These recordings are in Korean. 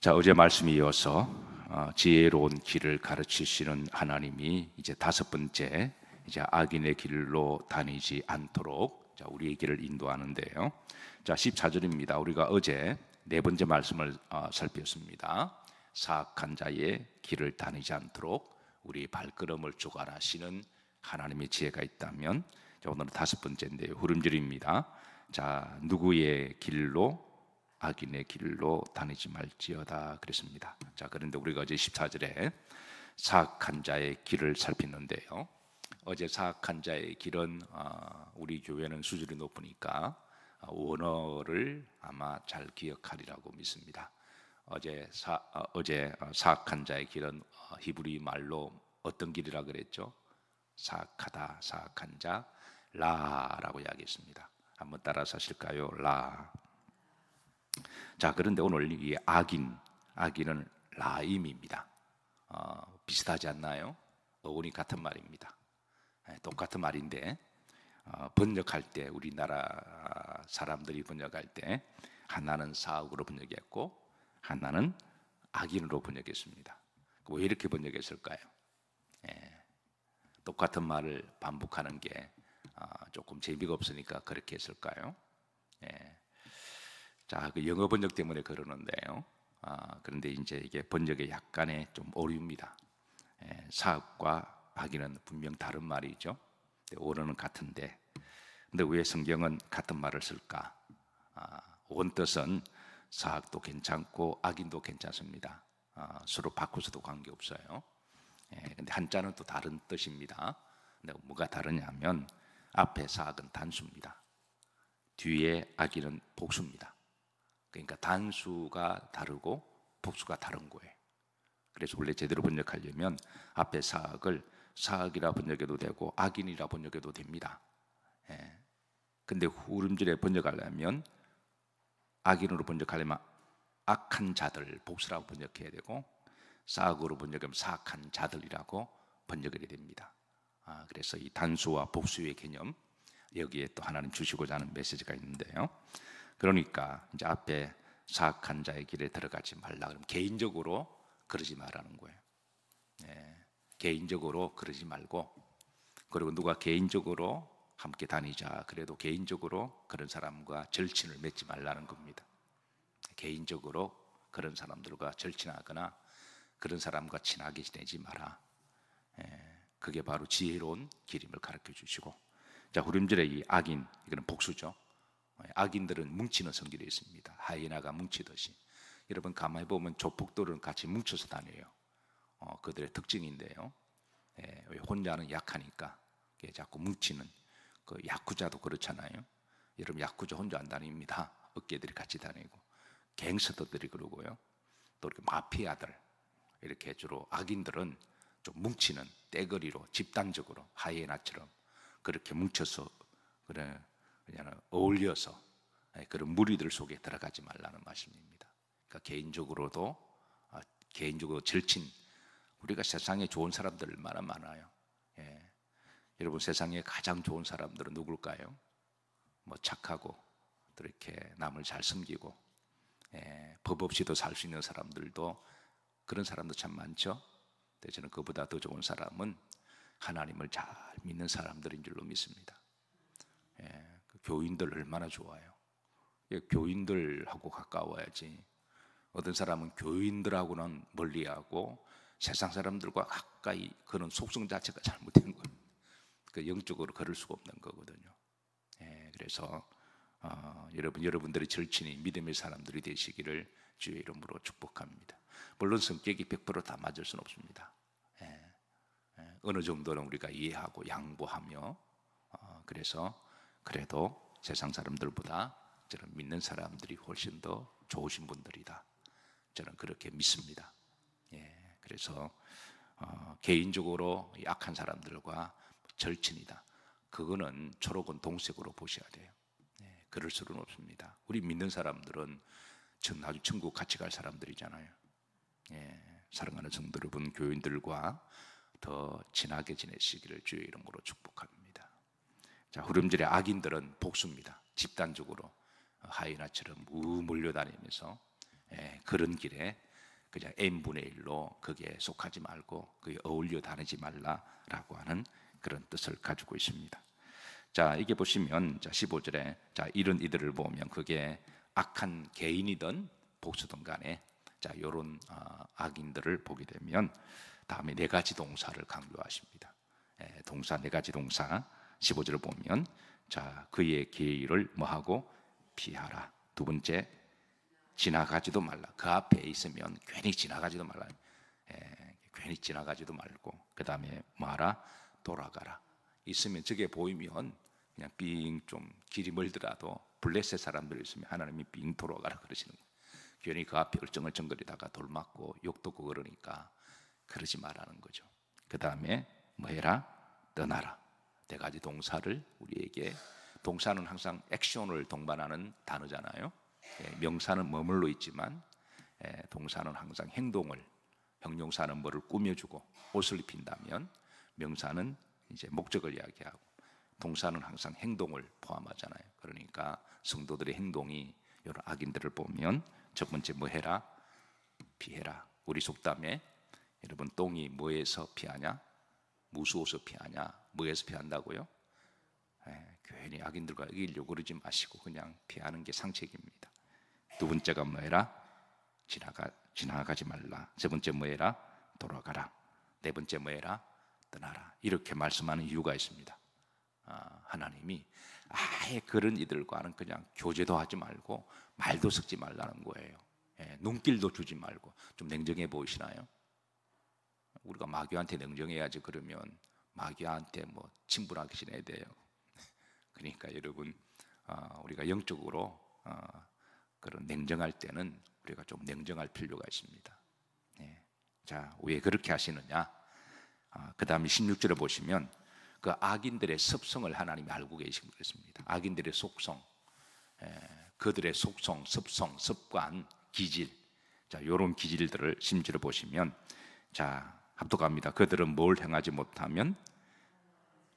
자, 어제 말씀에 이어서 지혜로운 길을 가르치시는 하나님이 이제 다섯 번째, 이제 악인의 길로 다니지 않도록 우리의 길을 인도하는데요. 자, 14절입니다. 우리가 어제 네 번째 말씀을 살폈습니다. 사악한 자의 길을 다니지 않도록 우리 발걸음을 주관하시는 하나님의 지혜가 있다면, 자, 오늘은 다섯 번째인데요. 후름절입니다. 자, 누구의 길로? 악인의 길로 다니지 말지어다 그랬습니다. 자, 그런데 우리가 어제 14절에 사악한 자의 길을 살폈는데요. 어제 사악한 자의 길은 우리 교회는 수준이 높으니까 원어를 아마 잘 기억하리라고 믿습니다. 어제 사악한 자의 길은 히브리 말로 어떤 길이라 그랬죠? 사악하다, 사악한 자, 라라고 이야기했습니다. 한번 따라서 하실까요? 라. 자, 그런데 오늘 이 악인은 라임입니다. 비슷하지 않나요? 어원이 같은 말입니다. 똑같은 말인데 번역할 때, 우리나라 사람들이 번역할 때 하나는 사악으로 번역했고 하나는 악인으로 번역했습니다. 왜 이렇게 번역했을까요? 똑같은 말을 반복하는 게 조금 재미가 없으니까 그렇게 했을까요? 자, 그 영어 번역 때문에 그러는데요. 그런데 이제 이게 번역에 약간의 좀 오류입니다. 사악과 악인은 분명 다른 말이죠. 원어는 같은데, 근데 왜 성경은 같은 말을 쓸까? 원뜻은 사악도 괜찮고 악인도 괜찮습니다. 서로 바꾸서도 관계없어요. 근데 한자는 또 다른 뜻입니다. 근데 뭐가 다르냐면 앞에 사악은 단수입니다. 뒤에 악인은 복수입니다. 그러니까 단수가 다르고 복수가 다른 거예요. 그래서 원래 제대로 번역하려면 앞에 사악을 사악이라 번역해도 되고 악인이라 번역해도 됩니다. 근데 후름절에 번역하려면 악인으로 번역하려면 악한 자들, 복수라고 번역해야 되고 사악으로 번역하면 사악한 자들이라고 번역해야 됩니다. 그래서 이 단수와 복수의 개념, 여기에 또 하나님 주시고자 하는 메시지가 있는데요. 그러니까 이제 앞에 사악한 자의 길에 들어가지 말라 그러면 개인적으로 그러지 말라는 거예요. 개인적으로 그러지 말고, 그리고 누가 개인적으로 함께 다니자 그래도 개인적으로 그런 사람과 절친을 맺지 말라는 겁니다. 개인적으로 그런 사람들과 절친하거나 그런 사람과 친하게 지내지 마라. 그게 바로 지혜로운 길임을 가르쳐 주시고, 자, 후름절의 이 악인, 이거는 복수죠. 악인들은 뭉치는 성질이 있습니다. 하이에나가 뭉치듯이. 여러분 가만히 보면 조폭들은 같이 뭉쳐서 다녀요. 그들의 특징인데요. 왜 혼자는 약하니까 자꾸 뭉치는, 그 야쿠자도 그렇잖아요. 여러분 야쿠자 혼자 안 다닙니다. 어깨들이 같이 다니고, 갱스터들이 그러고요. 또 이렇게 마피아들, 이렇게 주로 악인들은 좀 뭉치는, 떼거리로 집단적으로 하이에나처럼 그렇게 뭉쳐서 그냥 어울려서 그런 무리들 속에 들어가지 말라는 말씀입니다. 그러니까 개인적으로 절친, 우리가 세상에 좋은 사람들 얼마나 많아요. 여러분 세상에 가장 좋은 사람들은 누굴까요? 뭐 착하고 또 이렇게 남을 잘 섬기고 법 없이도 살 수 있는 사람들도, 그런 사람도 참 많죠. 근데 저는 그보다 더 좋은 사람은 하나님을 잘 믿는 사람들인 줄로 믿습니다. 교인들 얼마나 좋아요. 교인들하고 가까워야지. 어떤 사람은 교인들하고는 멀리하고 세상 사람들과 가까이, 그런 속성 자체가 잘못된 거예요. 그 영적으로 걸을 수가 없는 거거든요. 그래서 여러분들의 절친이 믿음의 사람들이 되시기를 주의 이름으로 축복합니다. 물론 성격이 100% 다 맞을 수는 없습니다. 어느 정도는 우리가 이해하고 양보하며, 그래서 그래도 세상 사람들보다 저는 믿는 사람들이 훨씬 더 좋으신 분들이다, 저는 그렇게 믿습니다. 그래서 개인적으로 약한 사람들과 절친이다, 그거는 초록은 동색으로 보셔야 돼요. 그럴 수는 없습니다. 우리 믿는 사람들은 아주 천국 같이 갈 사람들이잖아요. 사랑하는 성도 여러분, 교인들과 더 친하게 지내시기를 주의 이름으로 축복합니다. 자, 후름절의 악인들은 복수입니다. 집단적으로 하이에나처럼 몰려다니면서 그런 길에 그냥 n분의 1로 거기에 속하지 말고 그게 어울려 다니지 말라라고 하는 그런 뜻을 가지고 있습니다. 자, 이게 보시면 자 15절에 자 이런 이들을 보면 그게 악한 개인이든 복수든 간에 자 요런 악인들을 보게 되면 다음에 네 가지 동사를 강조하십니다. 동사 네 가지 동사 15절을 보면 자 그의 길을 뭐하고 피하라. 두 번째 지나가지도 말라. 그 앞에 있으면 괜히 지나가지도 말라. 괜히 지나가지도 말고 그 다음에 뭐하라? 돌아가라. 있으면 저게 보이면 그냥 빙 좀 길이 멀더라도 블레셋 사람들이 있으면 하나님이 빙 돌아가라 그러시는 거예요. 괜히 그 앞에 얼쩡얼쩡거리다가 돌 맞고 욕 듣고 그러니까 그러지 말라는 거죠. 그 다음에 뭐 해라? 떠나라. 네 가지 동사를 우리에게, 동사는 항상 액션을 동반하는 단어잖아요. 명사는 머물러 있지만 동사는 항상 행동을, 형용사는 뭐를 꾸며주고 옷을 입힌다면 명사는 이제 목적을 이야기하고 동사는 항상 행동을 포함하잖아요. 그러니까 성도들의 행동이 이런 악인들을 보면 첫 번째 뭐 해라? 피해라. 우리 속담에 여러분 똥이 뭐에서 피하냐? 무수어서 피하냐? 뭐에서 피한다고요? 괜히 악인들과 이기려고 그러지 마시고 그냥 피하는 게 상책입니다. 두 번째가 뭐해라? 지나가지 말라. 세 번째 뭐해라? 돌아가라. 네 번째 뭐해라? 떠나라. 이렇게 말씀하는 이유가 있습니다. 하나님이 아예 그런 이들과는 그냥 교제도 하지 말고 말도 섞지 말라는 거예요. 눈길도 주지 말고. 좀 냉정해 보이시나요? 우리가 마귀한테 냉정해야지. 그러면 마귀한테 뭐 친분하게 지내야 돼요. 그러니까 여러분 우리가 영적으로 그런 냉정할 때는 우리가 좀 냉정할 필요가 있습니다. 자, 왜 그렇게 하시느냐? 그 다음에 16절에 보시면 그 악인들의 습성을 하나님이 알고 계시고 그랬습니다. 악인들의 속성, 그들의 속성, 습성, 습관, 기질, 자, 이런 기질들을 심지어 보시면 자, 합독합니다. 그들은 뭘 행하지 못하면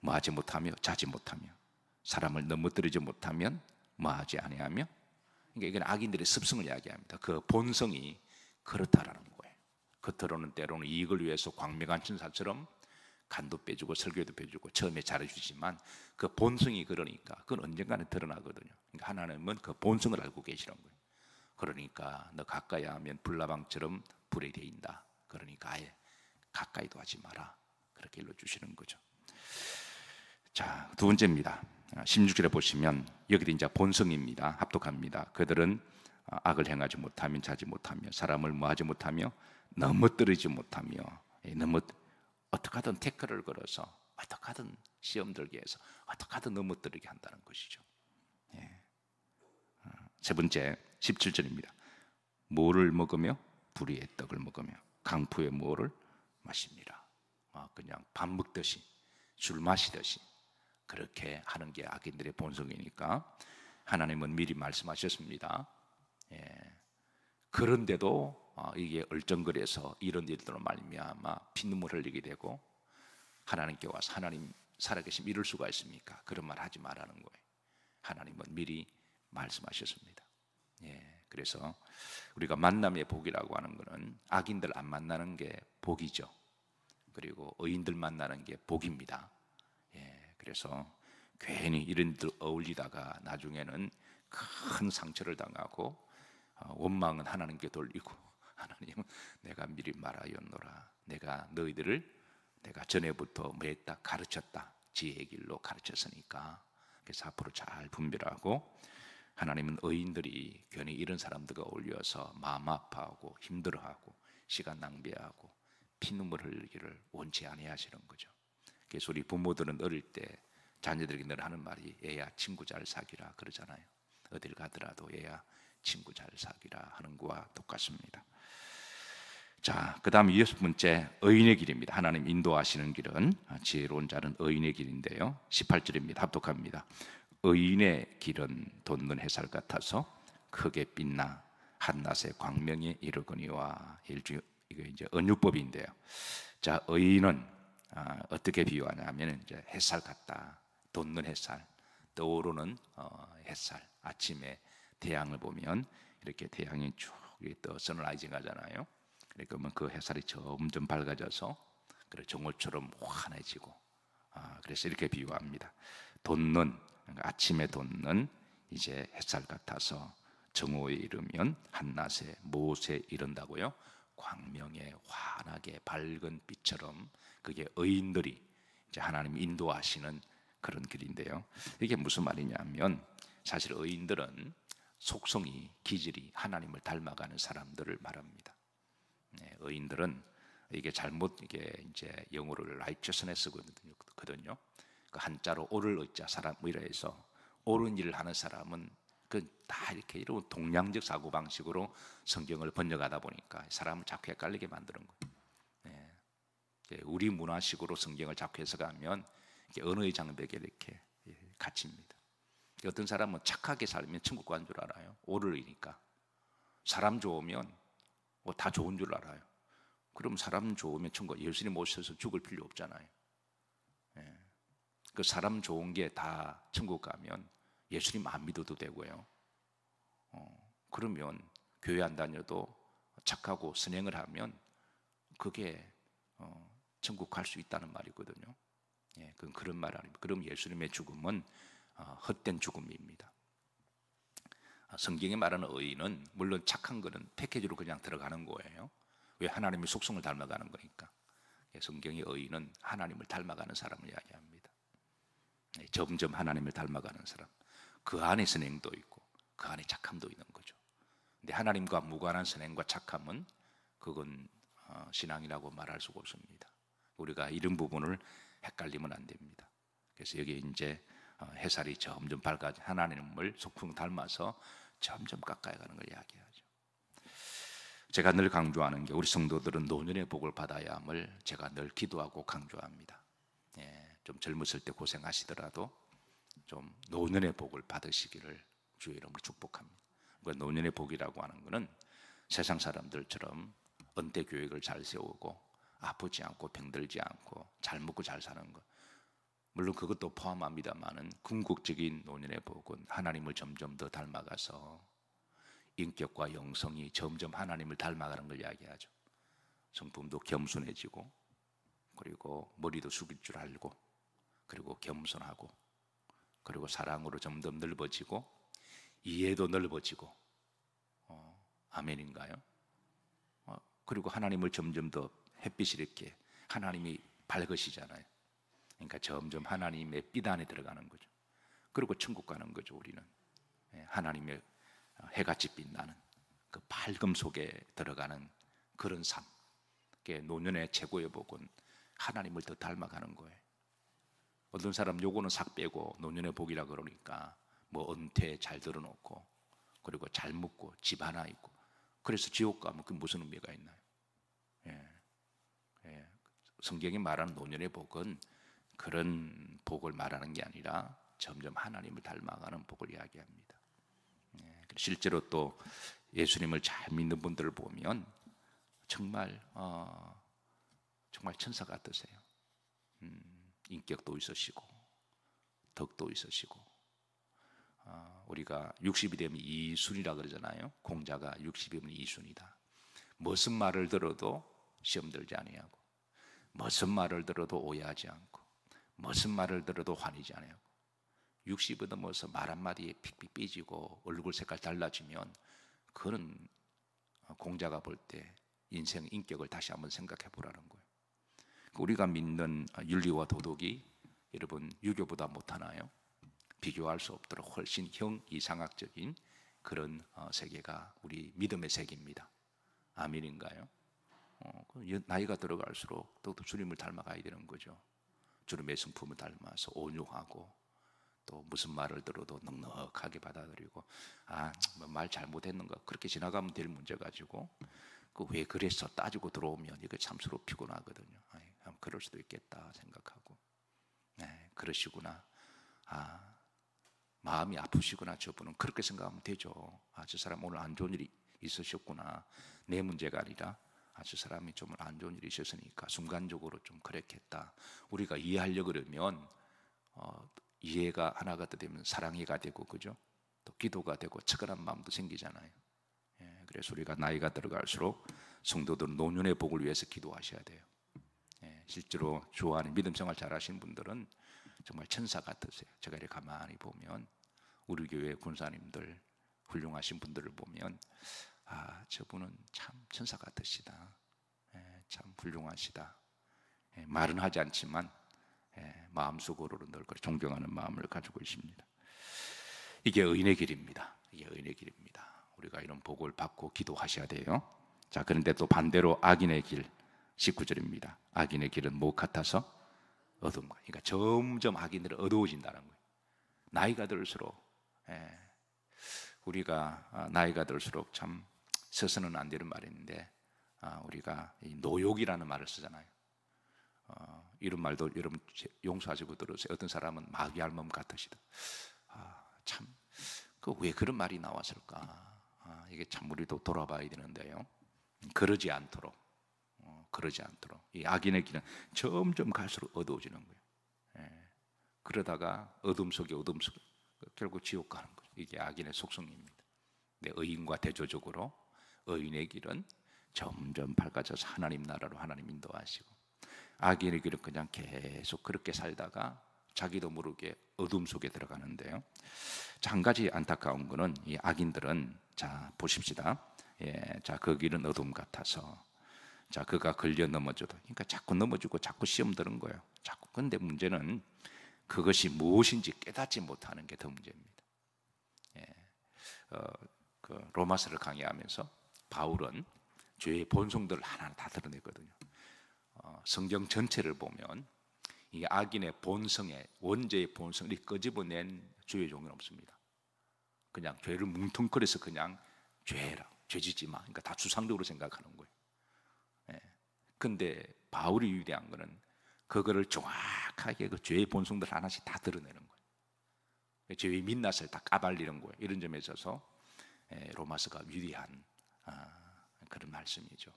뭐하지 못하며 자지 못하며 사람을 넘어뜨리지 못하면 뭐하지 아니하며, 그러니까 이건 악인들의 습성을 이야기합니다. 그 본성이 그렇다라는 거예요. 겉으로는 때로는 이익을 위해서 광명한천사처럼 간도 빼주고 설교도 빼주고 처음에 잘해주지만 그 본성이 그러니까 그건 언젠가는 드러나거든요. 그러니까 하나님은 그 본성을 알고 계시는 거예요. 그러니까 너 가까이 하면 불나방처럼 불에 데인다. 그러니까 아예 가까이도 하지 마라. 그렇게 일러주시는 거죠. 자, 두 번째입니다. 16절에 보시면 여기도 이제 본성입니다. 합독합니다. 그들은 악을 행하지 못하며 자지 못하며 사람을 뭐하지 못하며 넘어뜨리지 못하며 어떻게 하든 태클을 걸어서 어떻게 하든 시험 들게 해서 어떻게 하든 넘어뜨리게 한다는 것이죠. 세 번째 17절입니다. 뭐를 먹으며 불의의 떡을 먹으며 강포의 뭐를 마십니다. 그냥 밥 먹듯이 술 마시듯이 그렇게 하는 게 악인들의 본성이니까 하나님은 미리 말씀하셨습니다. 그런데도 이게 얼쩡거려서 이런 일들로 말미암아 피눈물 흘리게 되고 하나님께 와서 하나님 살아계심 이럴 수가 있습니까? 그런 말 하지 말라는 거예요. 하나님은 미리 말씀하셨습니다. 그래서 우리가 만남의 복이라고 하는 것은 악인들 안 만나는 게 복이죠. 그리고 의인들 만나는 게 복입니다. 그래서 괜히 이런 들 어울리다가 나중에는 큰 상처를 당하고 원망은 하나님께 돌리고 하나님은 내가 미리 말하였노라. 내가 너희들을 내가 전에부터 뭐 했다? 가르쳤다. 지혜의 길로 가르쳤으니까. 그래서 앞으로 잘 분별하고 하나님은 의인들이 괜히 이런 사람들과 어울려서 마음 아파하고 힘들어하고 시간 낭비하고 피눈물 흘리기를 원치 아니하시는 거죠. 그래서 우리 부모들은 어릴 때 자녀들에게 늘 하는 말이 얘야 친구 잘 사귀라 그러잖아요. 어딜 가더라도 얘야 친구 잘 사귀라 하는 거와 똑같습니다. 자, 그 다음 여섯 번째 의인의 길입니다. 하나님 인도하시는 길은 지혜로운 자는 의인의 길인데요 18절입니다. 합독합니다. 의인의 길은 돋는 햇살 같아서 크게 빛나 한낮의 광명에 이르거니와. 이게 이제 언유법인데요. 자, 의인은 어떻게 비유하냐면 이제 햇살 같다. 돋는 햇살, 떠오르는 햇살. 아침에 태양을 보면 이렇게 태양이 쭉 떠 선라이징 하잖아요. 그러니까 그 햇살이 점점 밝아져서 그래 정오처럼 환해지고, 그래서 이렇게 비유합니다. 돋는, 그러니까 아침에 돋는 이제 햇살 같아서 정오에 이르면 한낮에 못에 이른다고요. 광명에 환하게 밝은 빛처럼, 그게 의인들이 이제 하나님 인도하시는 그런 길인데요. 이게 무슨 말이냐면, 사실 의인들은 속성이, 기질이 하나님을 닮아가는 사람들을 말합니다. 의인들은 이게 잘못, 이게 이제 영어를 righteousness거든요. 그 한자로 옳을 의자 사람 이라 해서 옳은 일을 하는 사람은 그 다 이렇게 이런 동양적 사고 방식으로 성경을 번역하다 보니까 사람을 자꾸 헷갈리게 만드는 거예요. 우리 문화식으로 성경을 자꾸 해석하면 언어의 장벽에 이렇게 갇힙니다. 어떤 사람은 착하게 살면 천국 가는 줄 알아요. 옳을 의니까. 사람 좋으면 다 좋은 줄 알아요. 그럼 사람 좋으면 천국, 예수님 모셔서 죽을 필요 없잖아요. 그 사람 좋은 게 다 천국 가면 예수님 안 믿어도 되고요. 그러면 교회 안 다녀도 착하고 선행을 하면 그게 천국 갈 수 있다는 말이거든요. 그건 그런 말 아닙니다. 그럼 예수님의 죽음은 헛된 죽음입니다. 성경에 말하는 의인은 물론 착한 거는 패키지로 그냥 들어가는 거예요. 왜? 하나님의 속성을 닮아가는 거니까. 성경의 의인은 하나님을 닮아가는 사람을 이야기합니다. 점점 하나님을 닮아가는 사람, 그 안에 선행도 있고 그 안에 착함도 있는 거죠. 근데 하나님과 무관한 선행과 착함은 그건 신앙이라고 말할 수가 없습니다. 우리가 이런 부분을 헷갈리면 안 됩니다. 그래서 여기 이제 햇살이 점점 밝아져 하나님을 속성 닮아서 점점 가까이 가는 걸 이야기하죠. 제가 늘 강조하는 게, 우리 성도들은 노년의 복을 받아야 함을 제가 늘 기도하고 강조합니다. 좀 젊었을 때 고생하시더라도 좀 노년의 복을 받으시기를 주의 이름으로 축복합니다. 그러니까 노년의 복이라고 하는 것은 세상 사람들처럼 은퇴 교육을 잘 세우고 아프지 않고 병들지 않고 잘 먹고 잘 사는 것, 물론 그것도 포함합니다만은 궁극적인 노년의 복은 하나님을 점점 더 닮아가서 인격과 영성이 점점 하나님을 닮아가는 걸 이야기하죠. 성품도 겸손해지고, 그리고 머리도 숙일 줄 알고, 그리고 겸손하고, 그리고 사랑으로 점점 넓어지고, 이해도 넓어지고, 아멘인가요? 그리고 하나님을 점점 더 햇빛이 이렇게, 하나님이 밝으시잖아요. 그러니까 점점 하나님의 빛 안에 들어가는 거죠. 그리고 천국 가는 거죠. 우리는 하나님의 해같이 빛나는 그 밝음 속에 들어가는 그런 삶. 노년의 최고의 복은 하나님을 더 닮아가는 거예요. 어떤 사람 요거는 싹 빼고 노년의 복이라 그러니까 뭐 은퇴 잘 들어놓고, 그리고 잘 먹고 집 하나 있고, 그래서 지옥 가면 그 무슨 의미가 있나요? 성경이 말하는 노년의 복은 그런 복을 말하는 게 아니라 점점 하나님을 닮아가는 복을 이야기합니다. 실제로 또 예수님을 잘 믿는 분들을 보면 정말 정말 천사 같으세요. 인격도 있으시고 덕도 있으시고, 우리가 60이 되면 이순이라 그러잖아요. 공자가 60이면 이순이다. 무슨 말을 들어도 시험 들지 아니하고, 무슨 말을 들어도 오해하지 않고, 무슨 말을 들어도 화내지 않아요. 60이 넘어서 말 한마디에 픽픽 삐지고 얼굴 색깔 달라지면 그는 공자가 볼 때 인생 인격을 다시 한번 생각해 보라는 거예요. 우리가 믿는 윤리와 도덕이 여러분 유교보다 못하나요? 비교할 수 없도록 훨씬 형이상학적인 그런 세계가 우리 믿음의 세계입니다. 아멘인가요? 나이가 들어갈수록 또 주님을 닮아가야 되는 거죠. 주님의 성품을 닮아서 온유하고, 또 무슨 말을 들어도 넉넉하게 받아들이고, 뭐 말 잘못했는가 그렇게 지나가면 될 문제 가지고 그 왜 그랬어 따지고 들어오면 이거 참 서로 피곤하거든요. 그럴 수도 있겠다 생각하고, 그러시구나, 마음이 아프시구나, 저분은 그렇게 생각하면 되죠. 저 사람 오늘 안 좋은 일이 있으셨구나, 내 문제가 아니라 저 사람이 좀 안 좋은 일이 있었으니까 순간적으로 좀 그랬겠다. 우리가 이해하려고 그러면 이해가 하나가 되면 사랑이가 되고, 그죠? 또 기도가 되고, 측은한 마음도 생기잖아요. 그래서 우리가 나이가 들어갈수록 성도들은 노년의 복을 위해서 기도하셔야 돼요. 실제로 주 안에 믿음 생활 잘하시는 분들은 정말 천사 같으세요. 제가 이렇게 가만히 보면 우리 교회 군사님들 훌륭하신 분들을 보면 저분은 참 천사 같으시다. 참 훌륭하시다. 말은 하지 않지만 마음속으로는 늘 존경하는 마음을 가지고 있습니다. 이게 의인의 길입니다. 이게 의인의 길입니다. 우리가 이런 복을 받고 기도하셔야 돼요. 자, 그런데 또 반대로 악인의 길 19절입니다. 악인의 길은 뭐 같아서? 어두움. 그러니까 점점 악인들은 어두워진다는 거예요. 나이가 들수록 우리가 나이가 들수록 참 써서는 안 되는 말이 있는데 우리가 이 노욕이라는 말을 쓰잖아요. 이런 말도 여러분 용서하시고 들으세요. 어떤 사람은 마귀 닮음 같으시다. 참 왜 그런 말이 나왔을까? 이게 참 우리도 돌아봐야 되는데요. 그러지 않도록 이 악인의 길은 점점 갈수록 어두워지는 거예요. 그러다가 어둠 속에 결국 지옥 가는 거예요. 이게 악인의 속성입니다. 근데 의인과 대조적으로 의인의 길은 점점 밝아져서 하나님 나라로 하나님 인도하시고, 악인의 길은 그냥 계속 그렇게 살다가 자기도 모르게 어둠 속에 들어가는데요. 자, 한 가지 안타까운 거는 이 악인들은, 자 보십시다. 자, 그 길은 어둠 같아서, 자 그가 걸려 넘어져도, 그러니까 자꾸 넘어지고 자꾸 시험 드는 거예요. 자꾸. 근데 문제는 그것이 무엇인지 깨닫지 못하는 게 더 문제입니다. 그 로마서를 강의하면서 바울은 죄의 본성들을 하나하나 다 드러냈거든요. 성경 전체를 보면 이 악인의 본성의 원죄의 본성을 끄집어낸 죄의 종은 없습니다. 그냥 죄를 뭉뚱그려서 그냥 죄라, 죄짓지 마, 그러니까 다 추상적으로 생각하는 거예요. 근데 바울이 위대한 거는 그거를 정확하게 그 죄의 본성들 하나씩 다 드러내는 거예요. 죄의 민낯을 다 까발리는 거예요. 이런 점에 있어서 로마서가 위대한 그런 말씀이죠.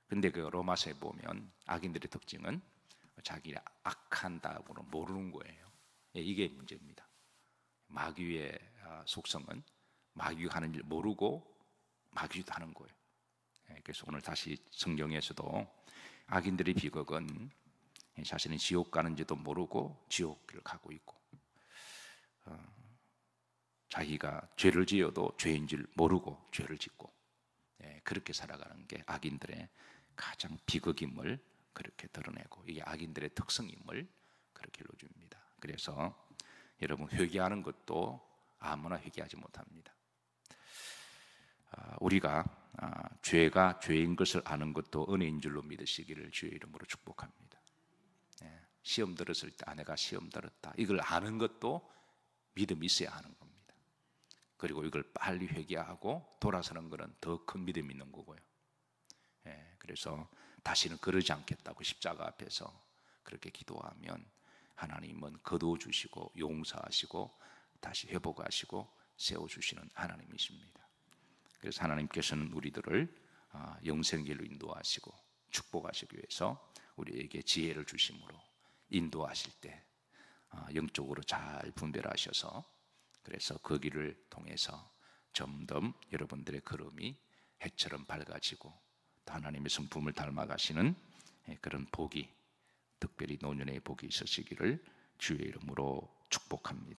근데 그 로마서에 보면 악인들의 특징은 자기가 악한다고는 모르는 거예요. 이게 문제입니다. 마귀의 속성은 마귀가 하는 일 모르고 마귀도 하는 거예요. 그래서 오늘 다시 성경에서도 악인들의 비극은 자신은 지옥 가는지도 모르고 지옥길을 가고 있고, 자기가 죄를 지어도 죄인 줄 모르고 죄를 짓고, 그렇게 살아가는 게 악인들의 가장 비극임을 그렇게 드러내고, 이게 악인들의 특성임을 그렇게 일러줍니다. 그래서 여러분, 회개하는 것도 아무나 회개하지 못합니다. 우리가 죄가 죄인 것을 아는 것도 은혜인 줄로 믿으시기를 주의 이름으로 축복합니다. 시험 들었을 때 아내가 시험 들었다, 이걸 아는 것도 믿음이 있어야 하는 겁니다. 그리고 이걸 빨리 회개하고 돌아서는 것은 더 큰 믿음이 있는 거고요. 그래서 다시는 그러지 않겠다고 십자가 앞에서 그렇게 기도하면 하나님은 거두어주시고 용서하시고 다시 회복하시고 세워주시는 하나님이십니다. 그래서 하나님께서는 우리들을 영생길로 인도하시고 축복하시기 위해서 우리에게 지혜를 주심으로 인도하실 때 영적으로 잘 분별하셔서, 그래서 그 길을 통해서 점점 여러분들의 걸음이 해처럼 밝아지고 또 하나님의 성품을 닮아가시는 그런 복이, 특별히 노년의 복이 있으시기를 주의 이름으로 축복합니다.